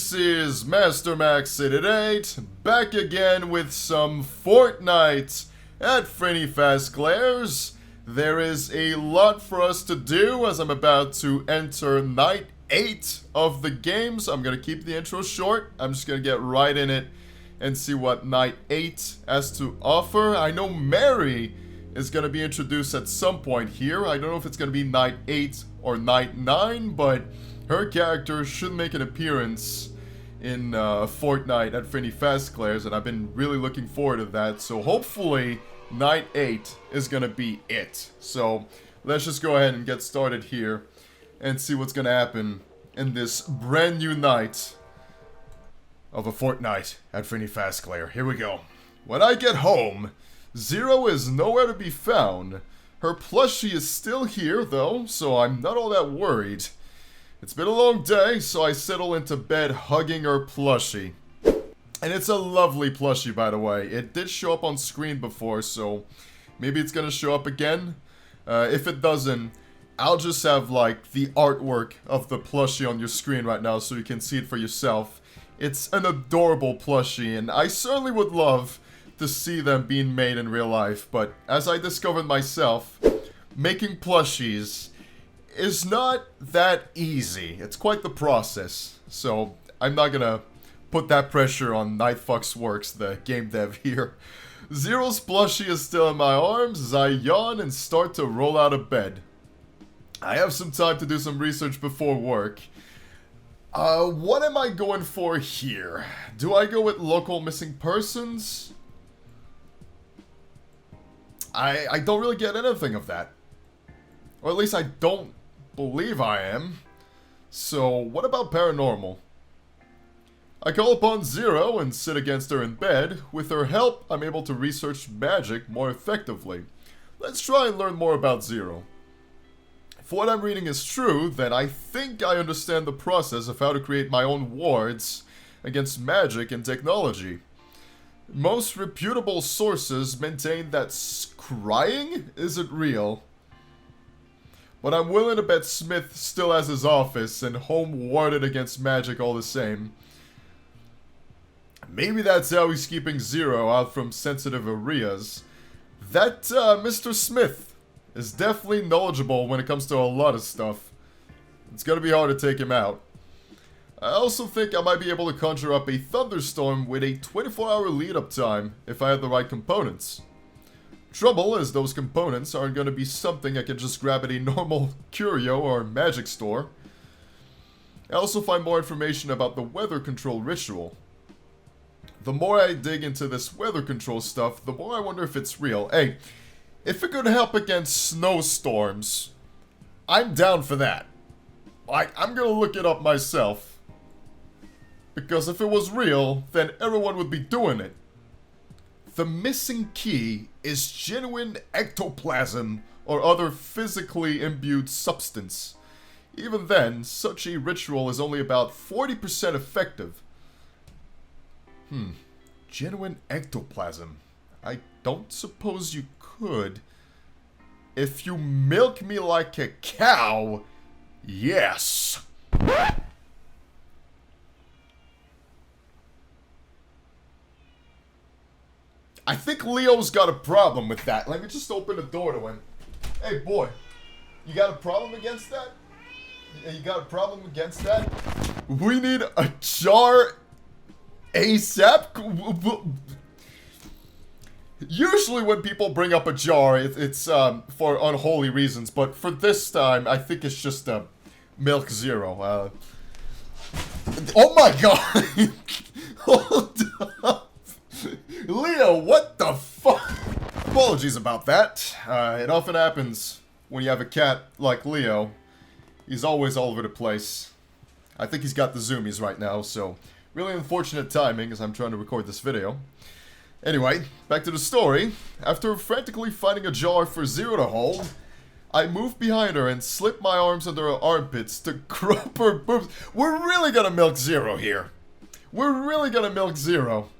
This is Master Max 888, back again with some Fortnite at Frenni Fazclaire's. There is a lot for us to do as I'm about to enter Night 8 of the games. I'm going to keep the intro short. I'm just going to get right in it and see what Night 8 has to offer. I know Mary is going to be introduced at some point here. I don't know if it's going to be Night 8 or Night 9, but her character should make an appearance in Fortnite at Frenni Fazclaire's, and I've been really looking forward to that. So hopefully Night 8 is going to be it. So let's just go ahead and get started here and see what's going to happen in this brand new night of a Fortnite at Frenni Fazclaire. Here we go. When I get home, Zero is nowhere to be found. Her plushie is still here though, so I'm not all that worried. It's been a long day, so I settle into bed hugging her plushie. And it's a lovely plushie, by the way. It did show up on screen before, so maybe it's gonna show up again. If it doesn't, I'll just have, like, the artwork of the plushie on your screen right now so you can see it for yourself. It's an adorable plushie, and I certainly would love to see them being made in real life. But as I discovered myself, making plushies is not that easy. It's quite the process. So I'm not gonna put that pressure on NightFoxWorks, the game dev here. Zero's plushie is still in my arms as I yawn and start to roll out of bed. I have some time to do some research before work. What am I going for here? Do I go with local missing persons? I don't really get anything of that. Or at least I don't believe I am. So what about paranormal? I call upon Zero and sit against her in bed. With her help, I'm able to research magic more effectively. Let's try and learn more about Zero. If what I'm reading is true, then I think I understand the process of how to create my own wards against magic and technology. Most reputable sources maintain that scrying isn't real. But I'm willing to bet Smith still has his office and home warded against magic all the same. Maybe that's how he's keeping Zero out from sensitive areas. That, Mr. Smith is definitely knowledgeable when it comes to a lot of stuff. It's gonna be hard to take him out. I also think I might be able to conjure up a thunderstorm with a 24-hour lead-up time if I had the right components. Trouble is those components aren't going to be something I can just grab at a normal curio or magic store. I also find more information about the weather control ritual. The more I dig into this weather control stuff, the more I wonder if it's real. Hey, if it could help against snowstorms, I'm down for that. I'm going to look it up myself. Because if it was real, then everyone would be doing it. The missing key is genuine ectoplasm or other physically imbued substance. Even then, such a ritual is only about 40% effective. Genuine ectoplasm. I don't suppose you could. If you milk me like a cow, yes. I think Leo's got a problem with that. Let me just open the door to him. Hey, boy. You got a problem against that? You got a problem against that? We need a jar ASAP? Usually when people bring up a jar, it's for unholy reasons. But for this time, I think it's just Milk Zero. Oh my god! Hold up. Leo, what the fuck? Apologies about that. It often happens when you have a cat like Leo. He's always all over the place. I think he's got the zoomies right now, so really unfortunate timing as I'm trying to record this video. Anyway, back to the story. After frantically finding a jar for Zero to hold, I moved behind her and slipped my arms under her armpits to grope her boobs. We're really gonna milk Zero here. We're really gonna milk Zero.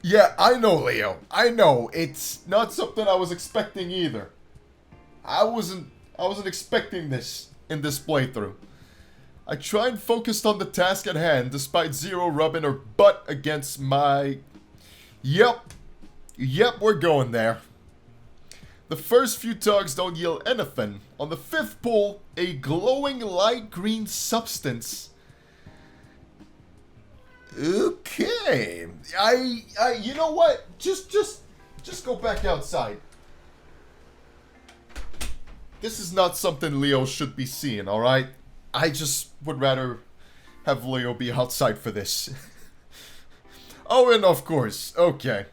Yeah, I know, Leo. I know. It's not something I was expecting either. I wasn't I wasn't expecting this in this playthrough. I tried and focused on the task at hand, despite Zero rubbing her butt against my... Yep, we're going there. The first few tugs don't yield anything. On the fifth pull, a glowing light green substance. Okay, you know what? Just go back outside. This is not something Leo should be seeing, alright? I just would rather have Leo be outside for this. Oh, and of course, okay.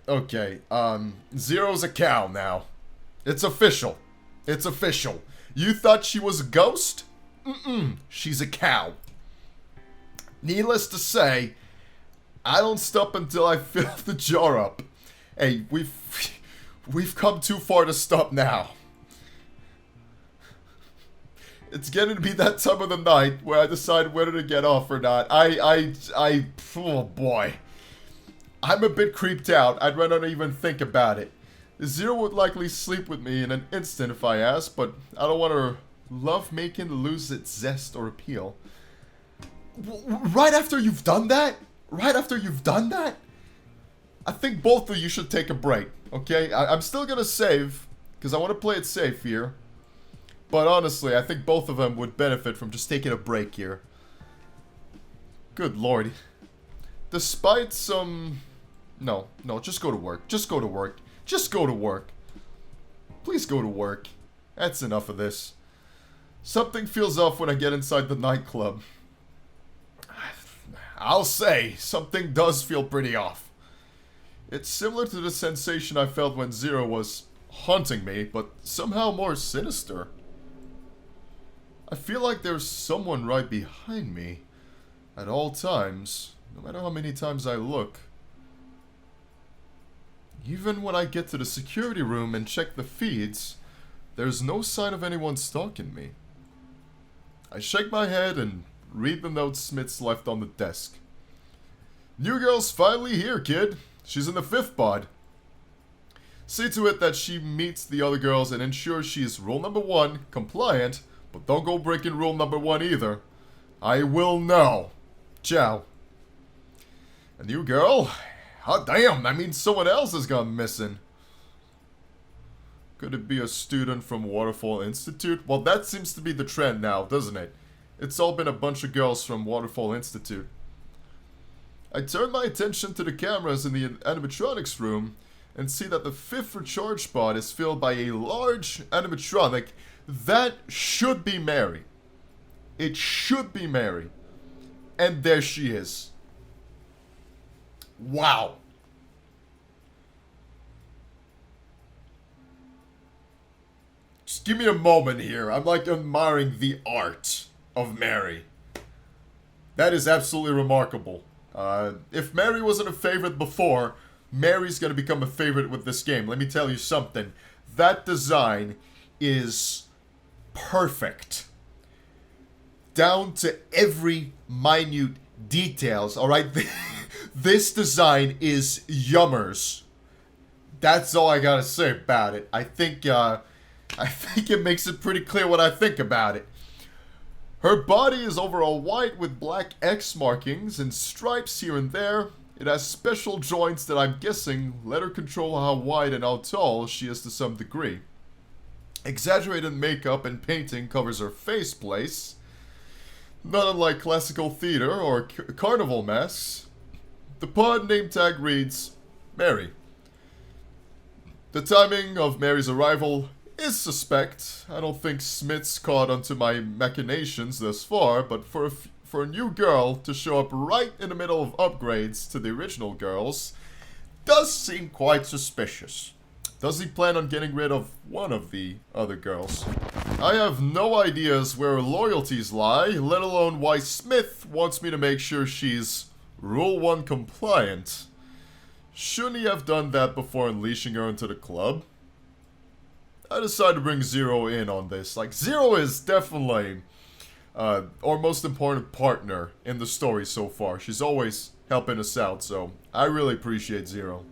Zero's a cow now. It's official. You thought she was a ghost? She's a cow. Needless to say, I don't stop until I fill the jar up. Hey, we've come too far to stop now. It's getting to be that time of the night where I decide whether to get off or not. Oh boy. I'm a bit creeped out. I'd rather not even think about it. Zero would likely sleep with me in an instant if I asked, but I don't want her love-making to lose its zest or appeal. Right after you've done that? I think both of you should take a break, okay? I'm still gonna save, because I want to play it safe here. But honestly, I think both of them would benefit from just taking a break here. Good lord. Despite some... No, just go to work. Just go to work. Please go to work. That's enough of this. Something feels off when I get inside the nightclub. I'll say, something does feel pretty off. It's similar to the sensation I felt when Zero was haunting me, but somehow more sinister. I feel like there's someone right behind me at all times, no matter how many times I look. Even when I get to the security room and check the feeds, there's no sign of anyone stalking me. I shake my head and read the note Smith's left on the desk. New girl's finally here, kid. She's in the 5th pod. See to it that she meets the other girls and ensures she's rule number 1, compliant, but don't go breaking rule number 1 either. I will know. Ciao. A new girl? Hot damn, that means someone else has gone missing. Could it be a student from Waterfall Institute? Well, that seems to be the trend now, doesn't it? It's all been a bunch of girls from Waterfall Institute. I turn my attention to the cameras in the animatronics room and see that the 5th recharge pod is filled by a large animatronic. That should be Mary. It should be Mary. And there she is. Wow. Just give me a moment here. I'm like admiring the art of Mary. That is absolutely remarkable. If Mary wasn't a favorite before, Mary's gonna become a favorite with this game. Let me tell you something. That design is perfect. Down to every minute details, alright? This design is yummers. That's all I gotta say about it. I think it makes it pretty clear what I think about it. Her body is overall white with black X markings and stripes here and there. It has special joints that I'm guessing let her control how wide and how tall she is to some degree. Exaggerated makeup and painting covers her faceplace. Not unlike classical theater or carnival masks. The pod name tag reads, Mary. The timing of Mary's arrival is suspect. I don't think Smith's caught onto my machinations thus far, but for a new girl to show up right in the middle of upgrades to the original girls does seem quite suspicious. Does he plan on getting rid of one of the other girls? I have no ideas where her loyalties lie, let alone why Smith wants me to make sure she's Rule 1 compliant. Shouldn't he have done that before unleashing her into the club? I decided to bring Zero in on this. Like, Zero is definitely our most important partner in the story so far. She's always helping us out, so I really appreciate Zero.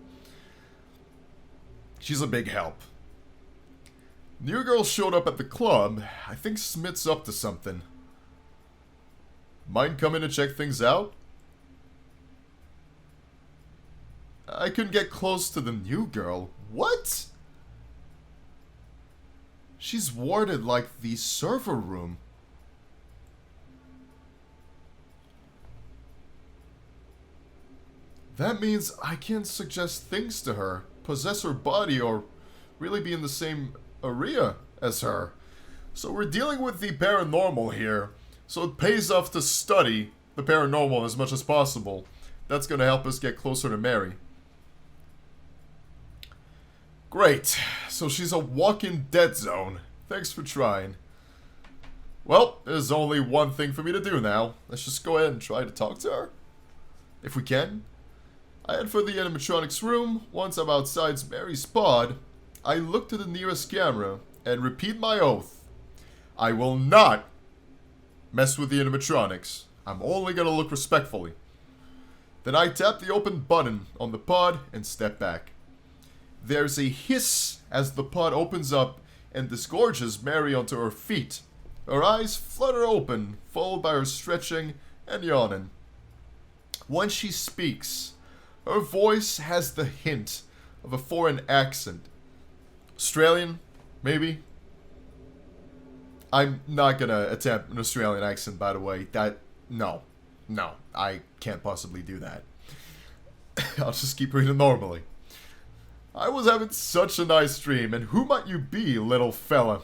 She's a big help. New girl showed up at the club. I think Smith's up to something. Mind coming to check things out? I couldn't get close to the new girl. What? She's warded like the server room. That means I can't suggest things to her, possess her body, or really be in the same area as her. So we're dealing with the paranormal here. So it pays off to study the paranormal as much as possible. That's going to help us get closer to Mary. Great. So she's a walk-in dead zone. Thanks for trying. Well, there's only one thing for me to do now. Let's just go ahead and try to talk to her. If we can. I head for the animatronics room. Once I'm outside Mary's pod, I look to the nearest camera and repeat my oath. I will not mess with the animatronics. I'm only gonna look respectfully. Then I tap the open button on the pod and step back. There's a hiss as the pod opens up and disgorges Mary onto her feet. Her eyes flutter open, followed by her stretching and yawning. When she speaks, her voice has the hint of a foreign accent. Australian, maybe? I'm not gonna attempt an Australian accent, by the way. No, I can't possibly do that. I'll just keep reading normally. I was having such a nice dream, and who might you be, little fella?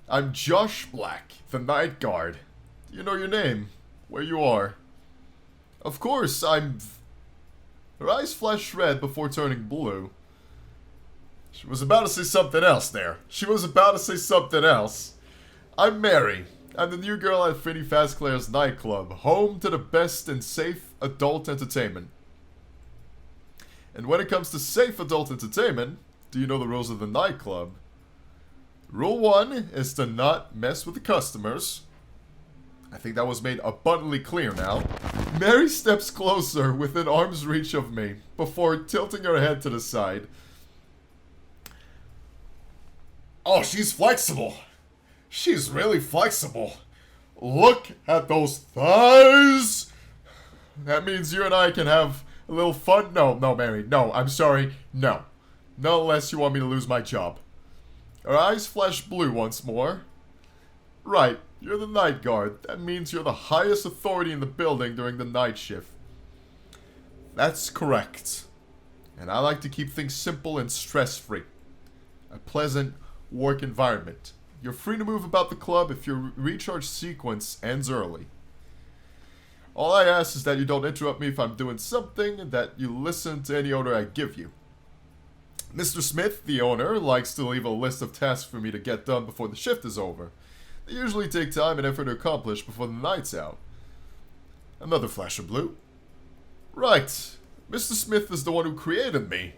I'm Josh Black, the night guard. Do you know your name? Where you are? Of course, I'm... Her eyes flashed red before turning blue. She was about to say something else there. I'm Mary. I'm the new girl at Frenni Fazclaire's Nightclub, home to the best and safe adult entertainment. And when it comes to safe adult entertainment, do you know the rules of the nightclub? Rule 1 is to not mess with the customers. I think that was made abundantly clear now. Mary steps closer within arm's reach of me before tilting her head to the side. Oh, she's flexible. She's really flexible. Look at those thighs. That means you and I can have a little fun. No, Mary. No, I'm sorry. No. Not unless you want me to lose my job. Her eyes flash blue once more. Right. You're the night guard. That means you're the highest authority in the building during the night shift. That's correct. And I like to keep things simple and stress-free. A pleasant work environment. You're free to move about the club if your recharge sequence ends early. All I ask is that you don't interrupt me if I'm doing something, and that you listen to any order I give you. Mr. Smith, the owner, likes to leave a list of tasks for me to get done before the shift is over. They usually take time and effort to accomplish before the night's out. Another flash of blue. Right. Mr. Smith is the one who created me.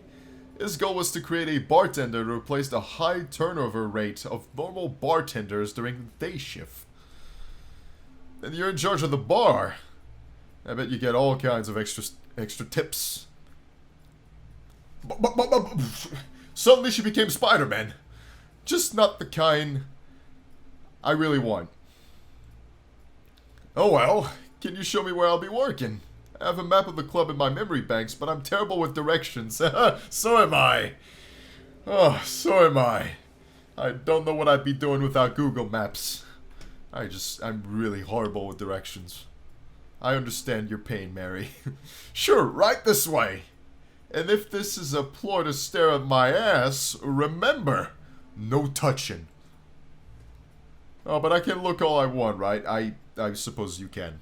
His goal was to create a bartender to replace the high turnover rate of normal bartenders during the day shift. And you're in charge of the bar. I bet you get all kinds of extra tips. Suddenly she became Spider-Man. Just not the kind I really want. Oh well, can you show me where I'll be working? I have a map of the club in my memory banks, but I'm terrible with directions. So am I. Oh, so am I. I don't know what I'd be doing without Google Maps. I'm really horrible with directions. I understand your pain, Mary. Sure, right this way. And if this is a ploy to stare at my ass, remember, no touching. Oh, but I can look all I want, right? I suppose you can.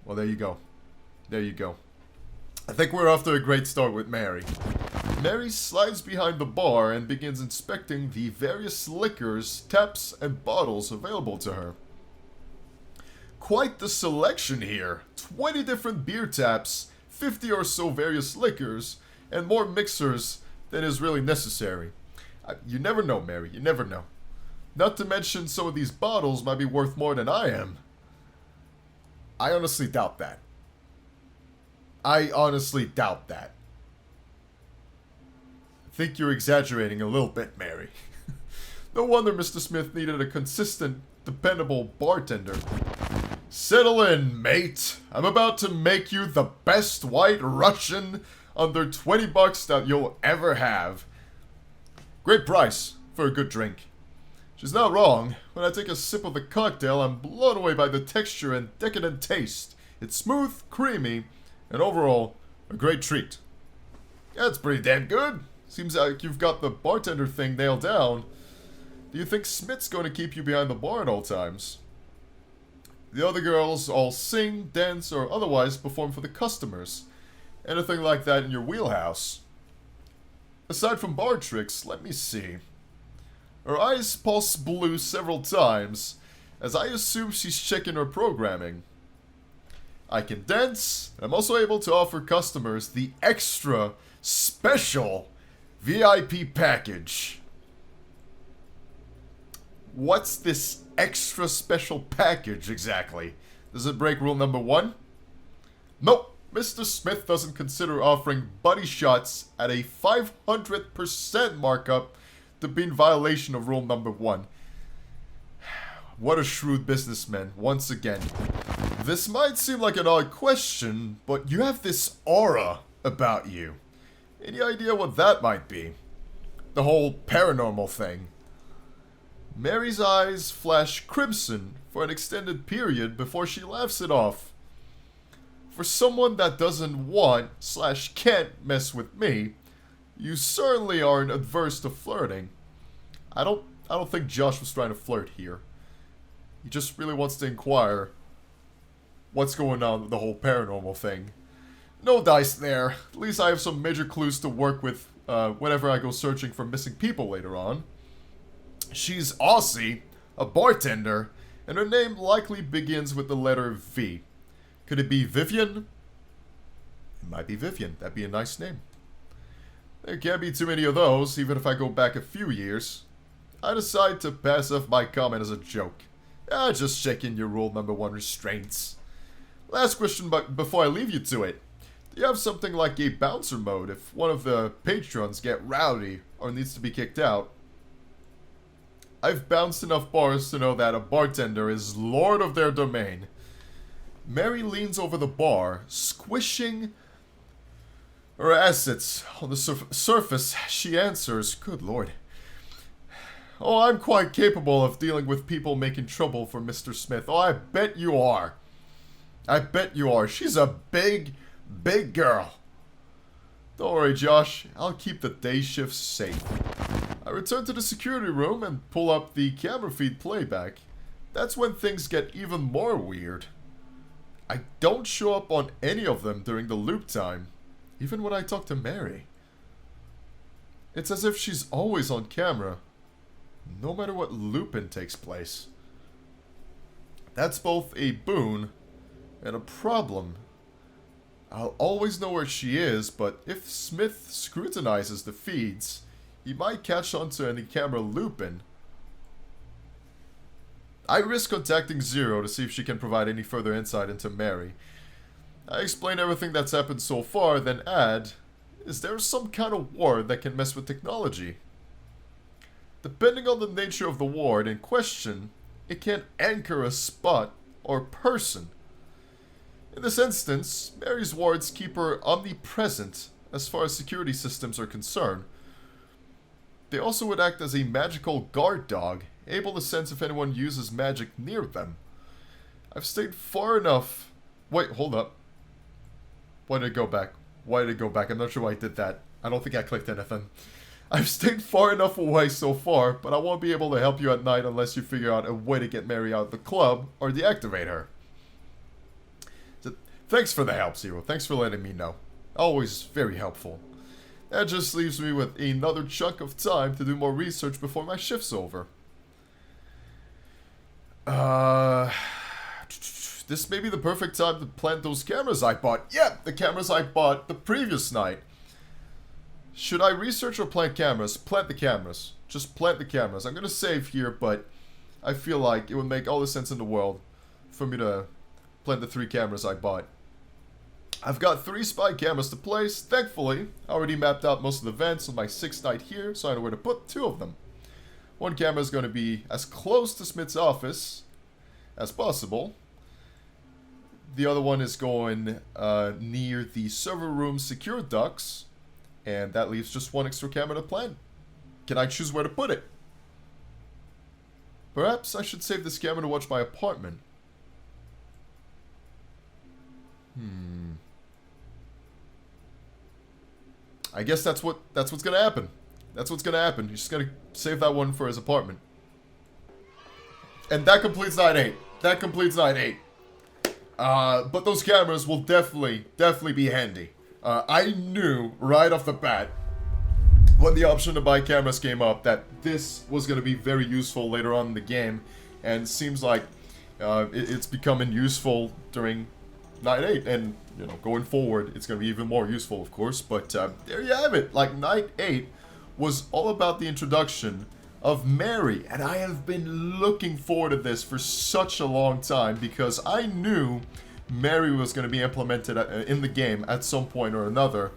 Well, there you go. There you go. I think we're off to a great start with Mary. Mary slides behind the bar and begins inspecting the various liquors, taps, and bottles available to her. Quite the selection here. 20 different beer taps, 50 or so various liquors, and more mixers than is really necessary. You never know, Mary. You never know. Not to mention some of these bottles might be worth more than I am. I honestly doubt that. think you're exaggerating a little bit, Mary. No wonder Mr. Smith needed a consistent, dependable bartender. Settle in, mate. I'm about to make you the best white Russian under $20 that you'll ever have. Great price for a good drink. She's not wrong. When I take a sip of the cocktail, I'm blown away by the texture and decadent taste. It's smooth, creamy, and overall, a great treat. That's pretty damn good. Seems like you've got the bartender thing nailed down. Do you think Smith's going to keep you behind the bar at all times? The other girls all sing, dance, or otherwise perform for the customers. Anything like that in your wheelhouse? Aside from bar tricks, let me see. Her eyes pulse blue several times, as I assume she's checking her programming. I can dance, and I'm also able to offer customers the extra, special VIP package. What's this extra special package exactly? Does it break rule number 1? Nope. Mr. Smith doesn't consider offering buddy shots at a 500% markup to be in violation of rule number 1. What a shrewd businessman, once again. This might seem like an odd question, but you have this aura about you. Any idea what that might be? The whole paranormal thing. Mary's eyes flash crimson for an extended period before she laughs it off. For someone that doesn't want/can't mess with me, you certainly aren't adverse to flirting. I don't think Josh was trying to flirt here. He just really wants to inquire what's going on with the whole paranormal thing. No dice there. At least I have some major clues to work with whenever I go searching for missing people later on. She's Aussie, a bartender, and her name likely begins with the letter V. Could it be Vivian? It might be Vivian. That'd be a nice name. There can't be too many of those, even if I go back a few years. I decide to pass off my comment as a joke. Just check in your rule number 1 restraints. Last question, but before I leave you to it. Do you have something like a bouncer mode if one of the patrons get rowdy or needs to be kicked out? I've bounced enough bars to know that a bartender is lord of their domain. Mary leans over the bar, squishing her assets. On the surface, she answers, "Good lord. Oh, I'm quite capable of dealing with people making trouble for Mr. Smith. Oh, I bet you are. I bet you are. She's a big, big girl. Don't worry, Josh. I'll keep the day shifts safe." I return to the security room and pull up the camera feed playback. That's when things get even more weird. I don't show up on any of them during the loop time, even when I talk to Mary. It's as if she's always on camera, no matter what loop-in takes place. That's both a boon and a problem. I'll always know where she is, but if Smith scrutinizes the feeds, he might catch on to any camera loop-in. I risk contacting Zero to see if she can provide any further insight into Mary. I explain everything that's happened so far, then add, is there some kind of ward that can mess with technology? Depending on the nature of the ward in question, it can anchor a spot or person. In this instance, Mary's wards keep her omnipresent as far as security systems are concerned. They also would act as a magical guard dog, able to sense if anyone uses magic near them. I've stayed far enough... Wait, hold up. Why did it go back? Why did it go back? I'm not sure why I did that. I don't think I clicked anything. I've stayed far enough away so far, but I won't be able to help you at night unless you figure out a way to get Mary out of the club or deactivate her. So, thanks for the help, Zero. Thanks for letting me know. Always very helpful. That just leaves me with another chunk of time to do more research before my shift's over. This may be the perfect time to plant those cameras I bought. Yeah, the cameras I bought the previous night. Should I research or plant cameras? Plant the cameras. Just plant the cameras. I'm gonna save here, but I feel like it would make all the sense in the world for me to plant the 3 cameras I bought. I've got 3 spy cameras to place. Thankfully, I already mapped out most of the vents on my 6th night here, so I know where to put 2 of them. One camera is going to be as close to Smith's office as possible. The other one is going near the server room secure ducts, and that leaves just 1 extra camera to plan. Can I choose where to put it? Perhaps I should save this camera to watch my apartment. I guess that's what's gonna happen. That's what's gonna happen. He's just gonna save that one for his apartment. And that completes night 8. That completes night 8. But those cameras will definitely be handy. I knew right off the bat when the option to buy cameras came up that this was going to be very useful later on in the game, and it seems like it's becoming useful during night 8, and you know, going forward it's going to be even more useful, of course. But there you have it. Like, night 8 was all about the introduction of Mary, and I have been looking forward to this for such a long time because I knew Mary was going to be implemented in the game at some point or another.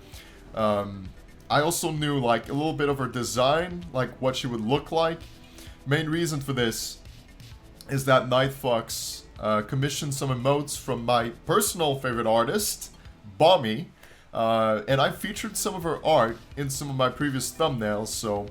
I also knew, like, a little bit of her design, like what she would look like. Main reason for this is that NightFox commissioned some emotes from my personal favorite artist, Bommy, and I featured some of her art in some of my previous thumbnails, so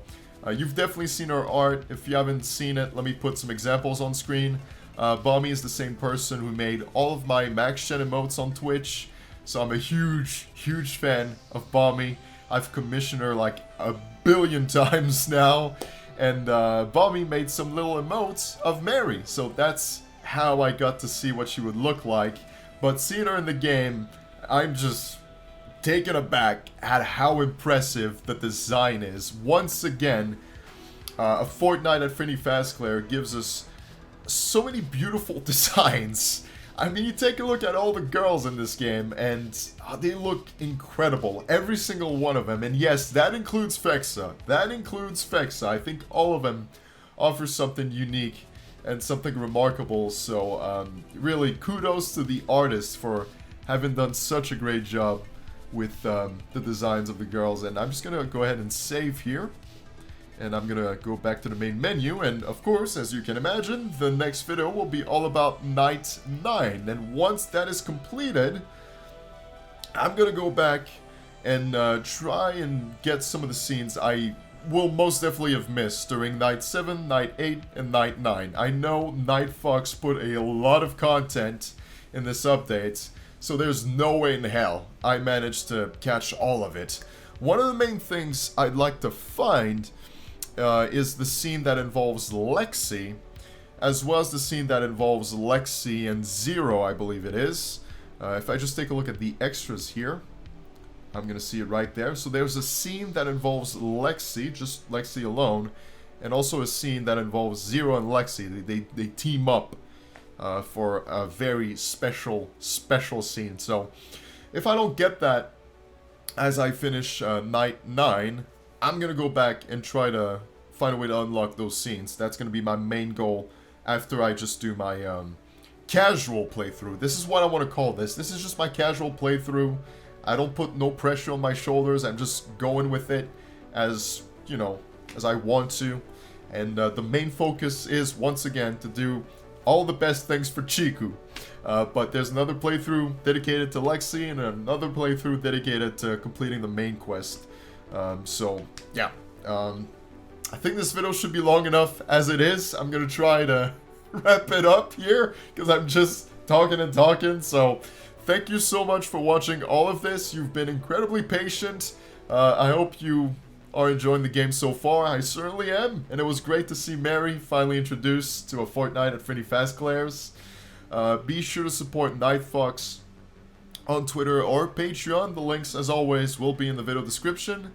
you've definitely seen her art. If you haven't seen it, let me put some examples on screen. Bommy is the same person who made all of my Max Shen emotes on Twitch, so I'm a huge fan of Bommy. I've commissioned her like a billion times now, and Bommy made some little emotes of Mary, so that's how I got to see what she would look like. But seeing her in the game, I'm just taken aback at how impressive the design is. Once again, a Fortnight at Frenni Fazclaire gives us so many beautiful designs. I mean, you take a look at all the girls in this game, and they look incredible. Every single one of them. And yes, that includes Fexa. I think all of them offer something unique and something remarkable. So, really, kudos to the artist for having done such a great job with the designs of the girls. And I'm just going to go ahead and save here. And I'm gonna go back to the main menu, and of course, as you can imagine, the next video will be all about Night 9. And once that is completed, I'm gonna go back and try and get some of the scenes I will most definitely have missed during Night 7, Night 8, and Night 9. I know NightFox put a lot of content in this update, so there's no way in hell I managed to catch all of it. One of the main things I'd like to find is the scene that involves Lexi, as well as the scene that involves Lexi and Zero, I believe it is. If I just take a look at the extras here, I'm going to see it right there. So there's a scene that involves Lexi, just Lexi alone, and also a scene that involves Zero and Lexi. They team up for a very special scene. So if I don't get that as I finish Night 9, I'm going to go back and try to find a way to unlock those scenes. That's going to be my main goal after I just do my casual playthrough. This is what I want to call this. This is just my casual playthrough. I don't put no pressure on my shoulders. I'm just going with it as, you know, as I want to. And the main focus is, once again, to do all the best things for Chiku. But there's another playthrough dedicated to Lexi and another playthrough dedicated to completing the main quest. So, yeah, I think this video should be long enough as it is. I'm gonna try to wrap it up here, because I'm just talking and talking. So, thank you so much for watching all of this. You've been incredibly patient. I hope you are enjoying the game so far. I certainly am, and it was great to see Mary finally introduced to a Fortnight at Frenni Fazclaire's. Be sure to support NightFox on Twitter or Patreon. The links, as always, will be in the video description.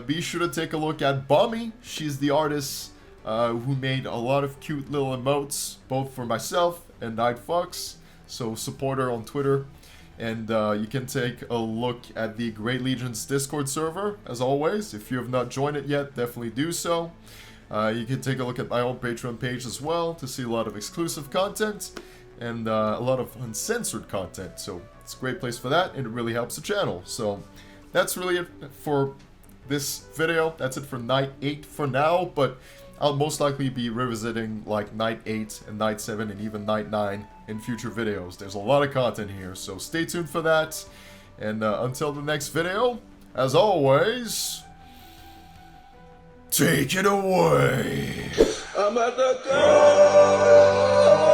Be sure to take a look at Bommy. She's the artist who made a lot of cute little emotes, both for myself and NightFox. So support her on Twitter. And you can take a look at the Great Legion's Discord server, as always. If you have not joined it yet, definitely do so. You can take a look at my own Patreon page as well to see a lot of exclusive content. and a lot of uncensored content. So it's a great place for that, and it really helps the channel. So that's really it for this video. That's it for Night 8 for now, but I'll most likely be revisiting like Night 8 and Night 7 and even Night 9 in future videos. There's a lot of content here, so stay tuned for that. And until the next video, as always, take it away. I'm at the door.